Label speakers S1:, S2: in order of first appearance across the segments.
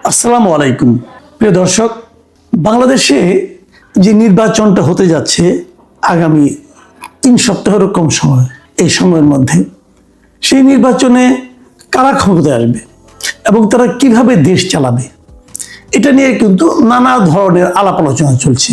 S1: আসসালামু আলাইকুম প্রিয় দর্শক, বাংলাদেশে যে নির্বাচনটা হতে যাচ্ছে আগামী 3 সপ্তাহের কম সময়, এই সময়ের মধ্যে সেই নির্বাচনে কারা ক্ষমতায় আসবে এবং তারা কিভাবে দেশ চালাবে, এটা নিয়ে কিন্তু নানা ধরনের আলাপ আলোচনা চলছে।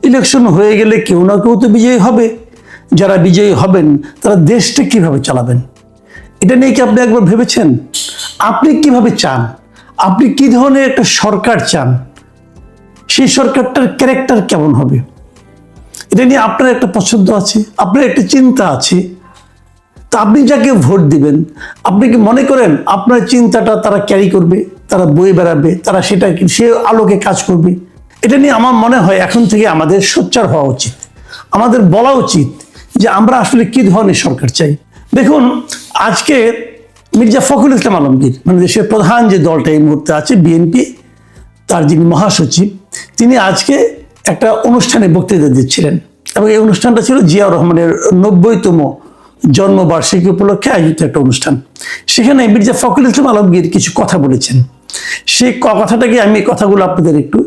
S1: ইলেকশন হয়ে গেলে কেউ না কেউ তো বিজয়ী হবে, যারা বিজয়ী হবেন তারা দেশটা কিভাবে চালাবেন, এটা নিয়ে কি আপনি একবার ভেবেছেন? আপনি কিভাবে চান? আপনি কি ধরনের একটা সরকার চান? সেই সরকারটার ক্যারেক্টার কেমন হবে? এটা নিয়ে আপনার একটা পছন্দ আছে, আপনার একটা চিন্তা আছে। তা আপনি যাকে ভোট দিবেন, আপনি কি মনে করেন আপনার চিন্তাটা তারা ক্যারি করবে, তারা বয়ে বেড়াবে, তারা সেটা সে আলোকে কাজ করবে? এটা নিয়ে আমার মনে হয় এখন থেকে আমাদের সোচ্চার হওয়া উচিত। আমাদের বলা উচিত যে আমরা আসলে কি ধরনের সরকার চাই। দেখুন, আজকে মির্জা ফখরুল ইসলাম আলমগীর, মানে দেশের প্রধান যে দলটা এই মুহূর্তে আছে বিএনপি, তার যিনি মহাসচিব, তিনি আজকে একটা অনুষ্ঠানে বক্তৃতা দিচ্ছিলেন এবং এই অনুষ্ঠানটা ছিল জিয়াউর রহমানের 90তম জন্মবার্ষিকী উপলক্ষে আয়োজিত একটা অনুষ্ঠান। সেখানে মির্জা ফখরুল ইসলাম আলমগীর কিছু কথা বলেছেন। সেই কথাটাকে আমি কথাগুলো আপনাদের একটু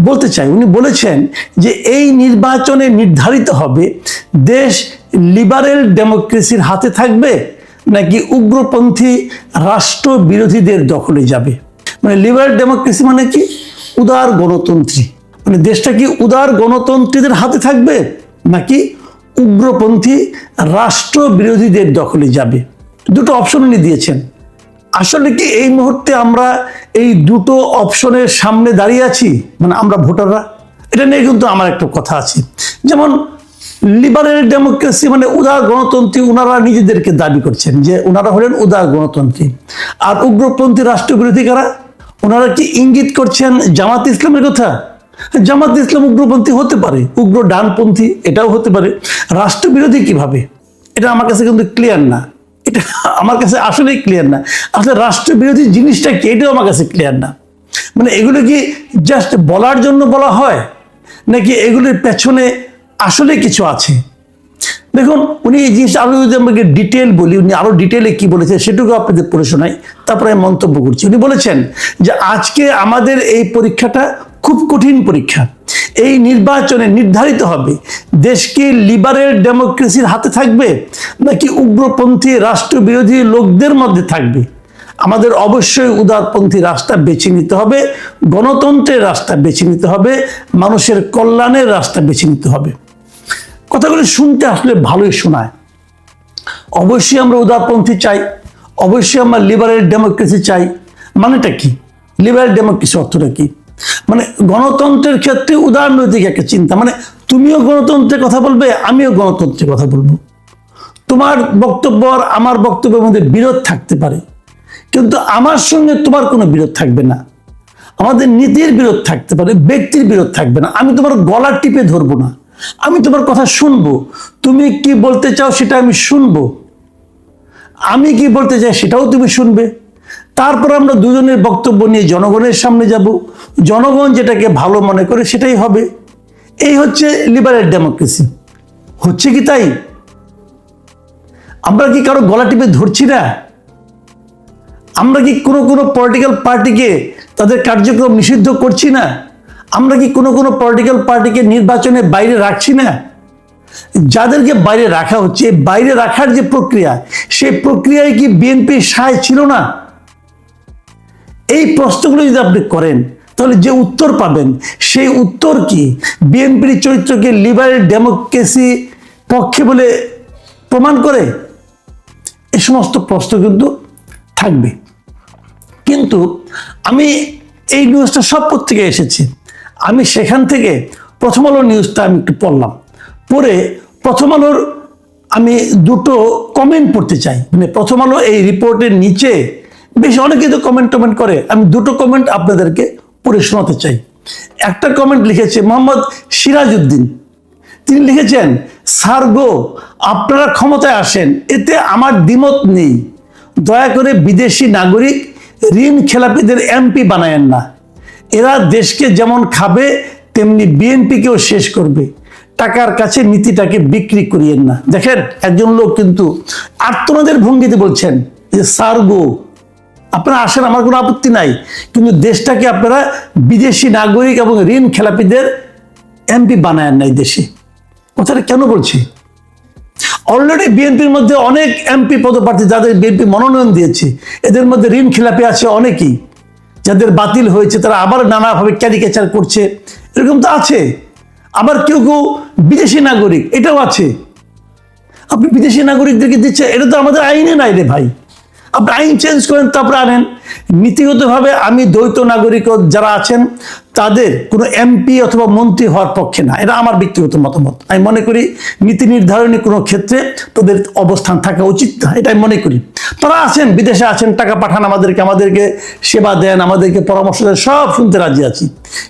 S1: বলতে চাই। উনি বলেছেন যে এই নির্বাচনে নির্ধারিত হবে দেশ লিবারেল ডেমোক্রেসির হাতে থাকবে নাকি উগ্রপন্থী রাষ্ট্র বিরোধীদের দখলে যাবে। মানে লিবারেল ডেমোক্রেসি মানে কি? উদার গণতন্ত্রী। মানে দেশটা কি উদার গণতন্ত্রীদের হাতে থাকবে নাকি উগ্রপন্থী রাষ্ট্র বিরোধীদের দখলে যাবে? দুটো অপশন উনি দিয়েছেন। আসলে কি এই মুহূর্তে আমরা এই দুটো অপশনের সামনে দাঁড়িয়ে আছি, মানে আমরা ভোটাররা? এটা নিয়ে কিন্তু আমার একটা কথা আছে। যেমন লিবারেল ডেমোক্রেসি মানে উদার গণতন্ত্রী, ওনারা নিজেদেরকে দাবি করছেন যে ওনারা হলেন উদার গণতন্ত্রী। আর উগ্রপন্থী রাষ্ট্রবিরোধী কারা? ওনারা কি ইঙ্গিত করছেন জামাত ইসলামের কথা? জামাত ইসলাম উগ্রপন্থী হতে পারে, উগ্র ডানপন্থী এটাও হতে পারে। রাষ্ট্রবিরোধী কিভাবে? এটা আমার কাছে কিন্তু ক্লিয়ার না। এটা আমার কাছে আসলেই ক্লিয়ার না। আসলে রাষ্ট্রবিরোধী জিনিসটা কি, এটাও আমার কাছে ক্লিয়ার না। মানে এগুলো কি জাস্ট বলার জন্য বলা হয় নাকি এগুলোর পেছনে আসলে কিছু আছে? দেখুন, উনি এই জিনিসটা আরো যদি আমাকে ডিটেল বলি, উনি আরো ডিটেলে কি বলেছে সেটুকু আপনাদের পড়ে শোনাই, তারপরে আমি মন্তব্য করছি। উনি বলেছেন যে আজকে আমাদের এই পরীক্ষাটা খুব কঠিন পরীক্ষা। এই নির্বাচনে নির্ধারিত হবে দেশকে লিবারেল ডেমোক্রেসির হাতে থাকবে নাকি উগ্রপন্থী রাষ্ট্রবিরোধী লোকদের মধ্যে থাকবে। আমাদের অবশ্যই উদারপন্থী রাস্তা বেছে নিতে হবে, গণতন্ত্রের রাস্তা বেছে নিতে হবে, মানুষের কল্যাণের রাস্তা বেছে নিতে হবে। কথাগুলো শুনতে আসলে ভালোই শোনায়। অবশ্যই আমরা উদারপন্থী চাই, অবশ্যই আমরা লিবারেল ডেমোক্রেসি চাই। মানেটা কি? লিবারেল ডেমোক্রেসি অর্থটা কি? মানে গণতন্ত্রের ক্ষেত্রে উদারনৈতিক একটা চিন্তা, মানে তুমিও গণতন্ত্রের কথা বলবে, আমিও গণতন্ত্রের কথা বলবো। তোমার বক্তব্য আর আমার বক্তব্যের মধ্যে বিরোধ থাকতে পারে, কিন্তু আমার সঙ্গে তোমার কোনো বিরোধ থাকবে না। আমাদের নীতির বিরোধ থাকতে পারে, ব্যক্তির বিরোধ থাকবে না। আমি তোমার গলা টিপে ধরবো না, আমি তোমার কথা শুনবো। তুমি কি বলতে চাও সেটা আমি শুনবো, আমি কি বলতে চাই সেটাও তুমি শুনবে। তারপর আমরা দুজনের বক্তব্য নিয়ে জনগণের সামনে যাব, জনগণ যেটাকে ভালো মনে করে সেটাই হবে। এই হচ্ছে লিবারেল ডেমোক্রেসি। হচ্ছে কি তাই? আমরা কি কারো গলা টিপে ধরছি না? আমরা কি কোনো পলিটিক্যাল পার্টিকে তাদের কার্যক্রম নিষিদ্ধ করছি না? আমরা কি কোনো পলিটিক্যাল পার্টিকে নির্বাচনের বাইরে রাখছি না? যাদেরকে বাইরে রাখা হচ্ছে, বাইরে রাখার যে প্রক্রিয়া, সেই প্রক্রিয়ায় কি বিএনপি সায় ছিল না? এই প্রশ্নগুলো যদি আপনি করেন তাহলে যে উত্তর পাবেন সেই উত্তর কি বিএনপির চরিত্রকে লিবারেল ডেমোক্রেসি পক্ষে বলে প্রমাণ করে? এই সমস্ত প্রশ্ন কিন্তু থাকবে। কিন্তু আমি এই নিউজটা সব পত্রিকায় এসেছি, আমি সেখান থেকে প্রথম আলো নিউজটা আমি একটু পড়লাম। পড়ে প্রথম আলোর আমি দুটো কমেন্ট পড়তে চাই। মানে প্রথম আলো এই রিপোর্টের নিচে বেশ অনেকে তো কমেন্ট করে, আমি দুটো কমেন্ট আপনাদেরকে পড়ে শোনাতে চাই। একটা কমেন্ট লিখেছে মোহাম্মদ সিরাজউদ্দিন। তিনি লিখেছেন, স্যার গো, আপনারা ক্ষমতায় আসেন, এতে আমার দ্বিমত নেই। দয়া করে বিদেশি নাগরিক ঋণ খেলাপিদের এমপি বানায়েন না। এরা দেশকে যেমন খাবে তেমনি বিএনপিকেও শেষ করবে। টাকার কাছে নীতিটাকে বিক্রি করিয়েন না। দেখেন, একজন লোক কিন্তু আর্তনাদের ভঙ্গিতে বলছেন যে স্যার গো, আপনারা আসেন, আমার কোনো আপত্তি নাই, কিন্তু দেশটাকে আপনারা বিদেশি নাগরিক এবং ঋণ খেলাপিদের এমপি বানায় নাই দেশে। কথাটা কেন বলছি? অলরেডি বিএনপির মধ্যে অনেক এমপি পদপ্রার্থী যাদের বিএনপি মনোনয়ন দিয়েছে, এদের মধ্যে ঋণ খেলাপি আছে অনেকেই, যাদের বাতিল হয়েছে, তারা আবার নানাভাবে ক্যারিকেচার করছে, এরকম তো আছে। আবার কেউ কেউ বিদেশি নাগরিক, এটাও আছে। আপনি বিদেশি নাগরিকদেরকে দিচ্ছে, এটা তো আমাদের আইনে নাই রে ভাই। আপনি আইন চেঞ্জ করেন, তারপরে আনেন। নীতিগতভাবে আমি দ্বৈত নাগরিক যারা আছেন তাদের কোনো এমপি অথবা মন্ত্রী হওয়ার পক্ষে না, এটা আমার ব্যক্তিগত মতামত। আমি মনে করি নীতি নির্ধারণী কোনো ক্ষেত্রে তাদের অবস্থান থাকা উচিত না, এটা আমি মনে করি। তারা আছেন, বিদেশে আছেন, টাকা পাঠান আমাদেরকে সেবা দেন, আমাদেরকে পরামর্শ দেন, সব শুনতে রাজি আছি।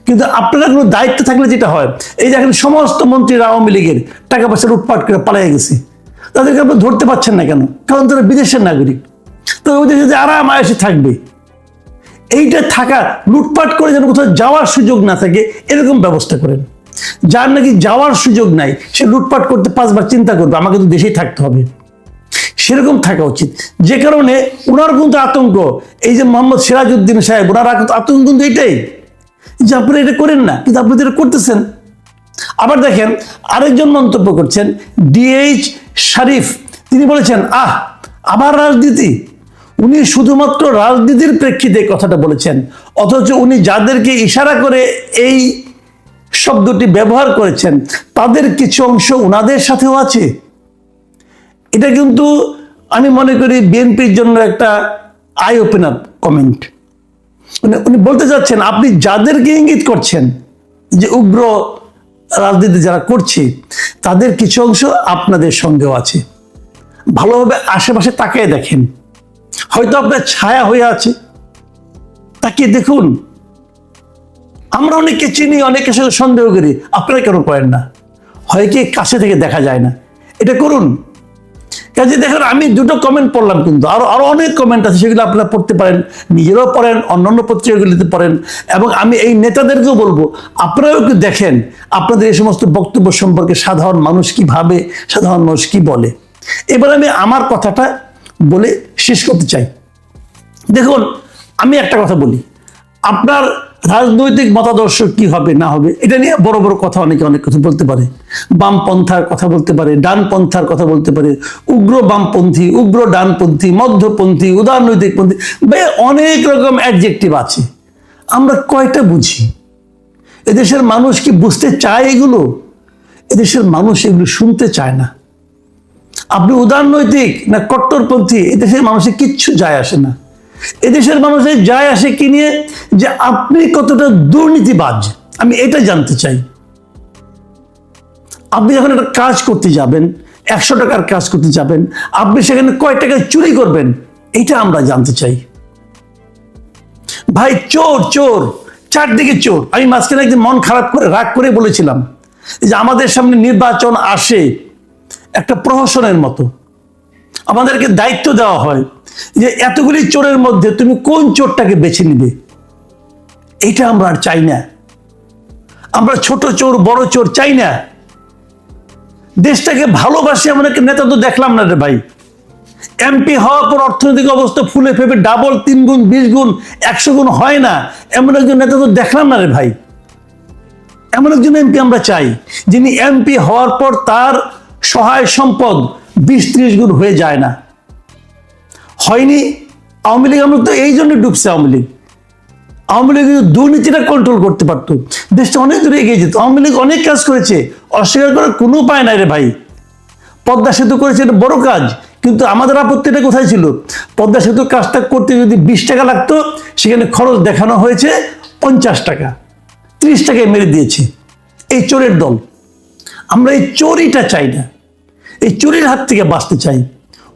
S1: কিন্তু আপনারা কোনো দায়িত্ব থাকলে যেটা হয়, এই দেখেন সমস্ত মন্ত্রীরা আওয়ামী লীগের টাকা পয়সা লুটপাট করে পালিয়ে গেছে, তাদেরকে আপনি ধরতে পারছেন না কেন? কারণ তারা বিদেশের নাগরিক, তো ওই দেশে আরাম আয়েসে থাকবে। এইটা থাকা, লুটপাট করে যেন কোথাও যাওয়ার সুযোগ না থাকে এরকম ব্যবস্থা করেন। যার নাকি যাওয়ার সুযোগ নাই, সে লুটপাট করতে 5 বার চিন্তা করবে, আমাকে তো দেশেই থাকতে হবে, সেরকম থাকা উচিত। যে কারণে ওনার কিন্তু আতঙ্ক, এই যে মোহাম্মদ সিরাজউদ্দিন সাহেব, ওনার আতঙ্ক কিন্তু এটাই যে আপনারা এটা করেন না, কিন্তু আপনি এটা করতেছেন। আবার দেখেন আরেকজন মন্তব্য করছেন, ডিএইচ শরীফ, তিনি বলেছেন আবার রাজনীতি। উনি শুধুমাত্র রাজনীতির প্রেক্ষিতে কথাটা বলেছেন, অথচ উনি যাদেরকে ইশারা করে এই শব্দটি ব্যবহার করেছেন তাদের কিছু অংশ উনাদের সাথেও আছে। এটা কিন্তু আমি মনে করি বিএনপির জন্য একটা আই ওপেনার কমেন্ট। উনি বলতে চাচ্ছেন আপনি যাদেরকে ইঙ্গিত করছেন যে উগ্র রাজনীতি যারা করছে, তাদের কিছু অংশ আপনাদের সঙ্গেও আছে। ভালোভাবে আশেপাশে তাকিয়ে দেখেন, হয়তো আপনার ছায়া হয়ে আছে, তাকিয়ে দেখুন। আমরা অনেককে চিনি, অনেকের সাথে সন্দেহ করি, আপনারা কেন করেন না? হয় কি কাছে থেকে দেখা যায় না? এটা করুন। কাজে দেখেন আমি 2টো কমেন্ট পড়লাম, কিন্তু আরো অনেক কমেন্ট আছে, সেগুলো আপনারা পড়তে পারেন, নিজেরাও পড়েন, অন্যান্য পত্রিকাগুলিতে পড়েন। এবং আমি এই নেতাদেরকেও বলবো, আপনারাও একটু দেখেন আপনাদের এই সমস্ত বক্তব্য সম্পর্কে সাধারণ মানুষ কি ভাবে, সাধারণ মানুষ কি বলে। এবার আমি আমার কথাটা বলে শেষ করতে চাই। দেখুন, আমি একটা কথা বলি, আপনার রাজনৈতিক মতাদর্শ কি হবে না হবে এটা নিয়ে বড় বড় কথা অনেকে অনেক কথা বলতে পারে। বামপন্থার কথা বলতে পারে, ডানপন্থার কথা বলতে পারে, উগ্র বামপন্থী, উগ্র ডানপন্থী, মধ্যপন্থী, উদারনৈতিক পন্থী, অনেক রকম অ্যাডজেক্টিভ আছে। আমরা কয়টা বুঝি? এদেশের মানুষ কি বুঝতে চায় এগুলো? এদেশের মানুষ এগুলো শুনতে চায় না। আপনি উদারনৈতিক না কট্টরপন্থী, এদেশের মানুষের কিচ্ছু যায় আসে না। এদেশের মানুষের যায় আসে কি নিয়ে? যে আপনি কতটা দুর্নীতিবাজ, আমি এটা জানতে চাই। আপনি যখন একটা কাজ করতে যাবেন, 100 টাকার কাজ করতে যাবেন, আপনি সেখানে কয় টাকা চুরি করবেন, এটা আমরা জানতে চাই। ভাই চোর চোর, চারদিকে চোর। আমি মাঝখানে একদিন মন খারাপ করে রাগ করে বলেছিলাম যে আমাদের সামনে নির্বাচন আসে একটা প্রহসনের মতো, আমাদেরকে দায়িত্ব দেওয়া হয় যে এতগুলি চোরের মধ্যে তুমি কোন চোরটাকে বেছে নিবে। এটা আমরা আর চাই না। আমরা ছোট চোর বড় চোর চাই না। দেশটাকে ভালোবাসি এমন একটা নেতা তো দেখলাম না রে ভাই। এমপি হওয়ার পর অর্থনৈতিক অবস্থা ফুলে ফেপে ডাবল, 3 গুণ, 20 গুণ, 100 গুণ হয় না, এমন একজন নেতা তো দেখলাম না রে ভাই। এমন একজন এমপি আমরা চাই, যিনি এমপি হওয়ার পর তার সহায় সম্পদ 20-30 গুণ হয়ে যায় না। হয়নি। আওয়ামী লীগ আমরা তো এই জন্য ডুবছে। আওয়ামী লীগ দুর্নীতিটা কন্ট্রোল করতে পারতো, দেশটা অনেক দূরে এগিয়ে যেত। আওয়ামী লীগ অনেক কাজ করেছে, অস্বীকার করার কোনো উপায় নাই রে ভাই। পদ্মা সেতু করেছে, এটা বড় কাজ, কিন্তু আমাদের আপত্তিটা কোথায় ছিল? পদ্মা সেতুর কাজটা করতে যদি 20 টাকা লাগতো, সেখানে খরচ দেখানো হয়েছে 50 টাকা, 30 টাকায় মেরে দিয়েছে এই চোরের দল। আমরা এই চোরিটা চাই না, এই চুরির হাত থেকে বাঁচতে চাই।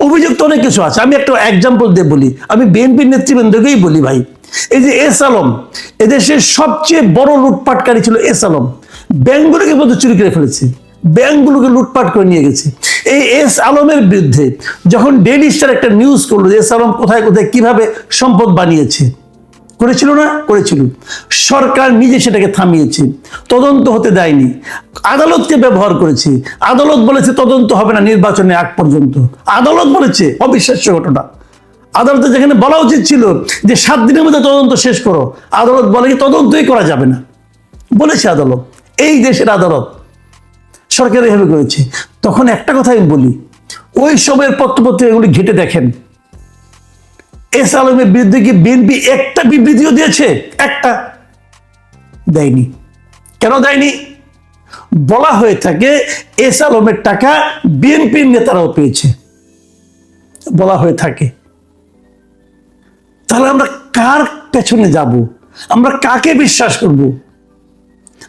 S1: অভিযোগ তো অনেক কিছু আছে, আমি একটা এক্সাম্পল দিয়ে বলি, আমি বিএনপির নেতৃবৃন্দকেই বলি ভাই। এই যে এস আলম, এদেশের সবচেয়ে বড় লুটপাটকারী ছিল এস আলম। ব্যাংকগুলোকে মধ্যে চুরি করে ফেলেছে, ব্যাংকগুলোকে লুটপাট করে নিয়ে গেছে। এই এস আলমের বিরুদ্ধে যখন ডেইলি স্টার একটা নিউজ করলো যে এস আলম কোথায় কোথায় কিভাবে সম্পদ বানিয়েছে, করেছিল না? করেছিল। সরকার নিজে সেটাকে থামিয়েছে, তদন্ত হতে দেয়নি, আদালতকে ব্যবহার করেছে। আদালত বলেছে তদন্ত হবে না নির্বাচনের আগ পর্যন্ত। আদালত বলেছে, অবিশ্বাস্য ঘটনা। আদালতে যেখানে বলা উচিত ছিল যে 7 দিনের মধ্যে তদন্ত শেষ করো, আদালত বলে কি তদন্তই করা যাবে না, বলেছে আদালত। এই দেশের আদালত সরকার এভাবে করেছে। তখন একটা কথা আমি বলি, ওই সময়ের পত্রপত্রিকাগুলি ঘেটে দেখেন, এস আলমের বিরুদ্ধে কি বিএনপি একটা বিবৃতিও দিয়েছে? একটা দেয়নি। কেন দেয়নি? বলা হয়ে থাকে এস আলমের টাকা বিএনপির নেতারাও পেয়েছে, বলা হয়ে থাকে। তাহলে আমরা কার পেছনে যাব? আমরা কাকে বিশ্বাস করব?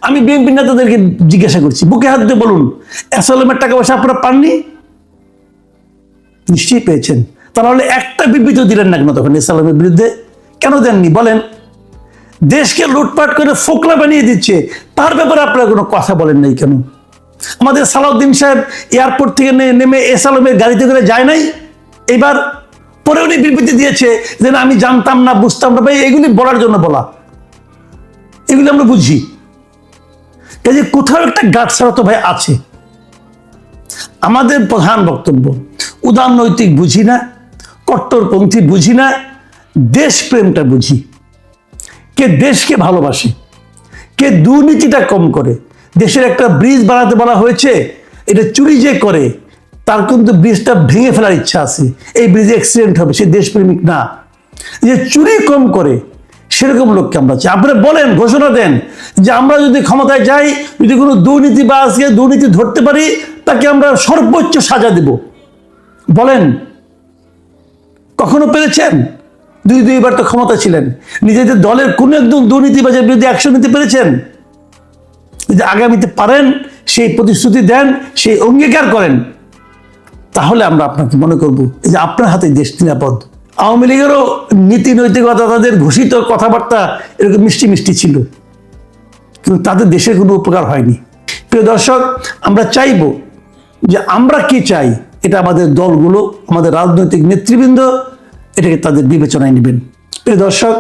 S1: আমি বিএনপি নেতাদেরকে জিজ্ঞাসা করছি, বুকে হাত দিয়ে বলুন, এস আলমের টাকা পয়সা আপনারা পাননি? নিশ্চয়ই পেয়েছেন। তাহলে একটা বিবৃতি দিলেন না কেন তখন এস আলমের বিরুদ্ধে? কেন দেননি বলেন? দেশকে লুটপাট করে ফোকলা বানিয়ে দিচ্ছে, তার ব্যাপারে আপনারা কোনো কথা বলেন নাই কেন? আমাদের সালাউদ্দিন সাহেব এয়ারপোর্ট থেকে নেমে এস আলমের গাড়িতে করে যায় নাই? এবার পরে উনি বিবৃতি দিয়েছে যে আমি জানতাম না, বুঝতাম না। ভাই, এগুলি বলার জন্য বলা, এগুলি আমরা বুঝি। কাজে কোথাও একটা গাঁটছড়া তো ভাই আছে। আমাদের প্রধান বক্তব্য, উদারনৈতিক বুঝি না, কট্টরপন্থী বুঝি না, দেশপ্রেমটা বুঝি। কে দেশকে ভালোবাসে, কে দুর্নীতিটা কম করে। দেশের একটা ব্রিজ বানাতে বলা হয়েছে, এটা চুরি যে করে তার কিন্তু ব্রিজটা ভেঙে ফেলার ইচ্ছা আছে, এই ব্রিজে অ্যাক্সিডেন্ট হবে, সে দেশপ্রেমিক না। যে চুরি কম করে সেরকম লোককে আমরা চাই। আপনারা বলেন, ঘোষণা দেন যে আমরা যদি ক্ষমতায় যাই, যদি কোনো দুর্নীতিবাজকে দুর্নীতি ধরতে পারি, তাকে আমরা সর্বোচ্চ সাজা দেব। বলেন, কখনো পেরেছেন? দুইবার তো ক্ষমতা ছিলেন, নিজেদের দলের কোন একজন দুর্নীতিবাজের বিরুদ্ধে অ্যাকশন নিতে পেরেছেন? যদি আগামীতে পারেন, সেই প্রতিশ্রুতি দেন, সেই অঙ্গীকার করেন, তাহলে আমরা আপনাকে মনে করব যে আপনার হাতে দেশ নিরাপদ। আওয়ামী লীগেরও নীতি নৈতিকতা, তাদের ঘোষিত কথাবার্তা এরকম মিষ্টি মিষ্টি ছিল, কিন্তু তাদের দেশের কোনো উপকার হয়নি। প্রিয় দর্শক, আমরা চাইব যে আমরা কি চাই, এটা আমাদের দলগুলো, আমাদের রাজনৈতিক নেতৃবৃন্দ এটাকে তাদের বিবেচনায় নেবেন। প্রিয় দর্শক,